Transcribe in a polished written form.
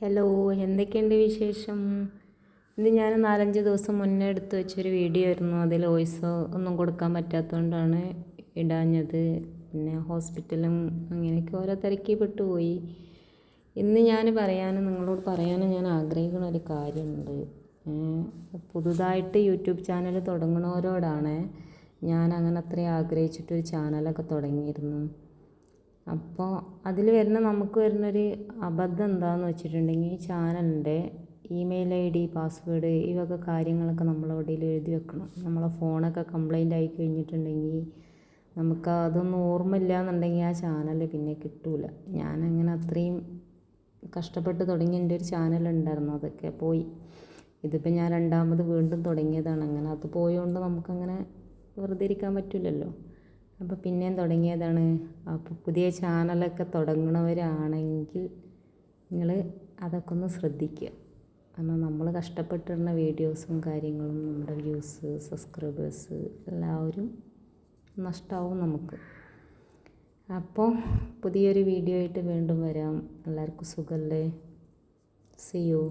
Hello, എന്തൊക്കെയുണ്ട് വിശേഷം? ഇത് ഞാൻ 4-5 ദിവസം മുന്നേ എടുത്ത് വെച്ചൊരു വീഡിയോ ആയിരുന്നു. അതിൽ വോയിസ് ഒന്നും കൊടുക്കാൻ പറ്റാത്തതുകൊണ്ടാണ് ഇടാഞ്ഞത്. പിന്നെ ഹോസ്പിറ്റലും അങ്ങനെയൊക്കെ ഓരോ തിരക്കി പെട്ടുപോയി. ഇന്ന് നിങ്ങളോട് പറയാനും ഞാൻ ആഗ്രഹിക്കുന്ന ഒരു കാര്യമുണ്ട്. പുതുതായിട്ട് യൂട്യൂബ് ചാനൽ തുടങ്ങുന്നവരോടാണ്. ഞാൻ അങ്ങനെ അത്രയും ആഗ്രഹിച്ചിട്ടൊരു ചാനലൊക്കെ തുടങ്ങിയിരുന്നു. അപ്പോൾ അതിൽ നമുക്ക് വരുന്നൊരു അബദ്ധം എന്താണെന്ന് വെച്ചിട്ടുണ്ടെങ്കിൽ, ഈ ചാനലിൻ്റെ ഇമെയിൽ ID, പാസ്വേഡ്, ഈ വക കാര്യങ്ങളൊക്കെ നമ്മളെവിടെയും എഴുതി വെക്കണം. നമ്മളെ ഫോണൊക്കെ കംപ്ലൈൻ്റ് ആയി കഴിഞ്ഞിട്ടുണ്ടെങ്കിൽ നമുക്ക് അതൊന്നും ഓർമ്മയില്ല എന്നുണ്ടെങ്കിൽ ആ ചാനൽ പിന്നെ കിട്ടില്ല. ഞാനങ്ങനെ അത്രയും കഷ്ടപ്പെട്ട് തുടങ്ങിയ എൻ്റെ ഒരു ചാനലുണ്ടായിരുന്നു, അതൊക്കെ പോയി. ഇതിപ്പോൾ ഞാൻ രണ്ടാമത് വീണ്ടും തുടങ്ങിയതാണ്. അങ്ങനെ അത് പോയതുകൊണ്ട് നമുക്കങ്ങനെ വെറുതെ ഇരിക്കാൻ പറ്റില്ലല്ലോ. അപ്പോൾ പിന്നെയും തുടങ്ങിയതാണ്. അപ്പോൾ പുതിയ ചാനലൊക്കെ തുടങ്ങുന്നവരാണെങ്കിൽ നിങ്ങൾ അതൊക്കെ ഒന്ന് ശ്രദ്ധിക്കുക. കാരണം നമ്മൾ കഷ്ടപ്പെട്ടിരുന്ന വീഡിയോസും കാര്യങ്ങളും നമ്മുടെ വ്യൂസ്, സബ്സ്ക്രൈബേഴ്സ് എല്ലാവരും നഷ്ടമാവും നമുക്ക്. അപ്പോൾ പുതിയൊരു വീഡിയോ ആയിട്ട് വീണ്ടും വരാം. എല്ലാവർക്കും സുഖമല്ലേ? See you.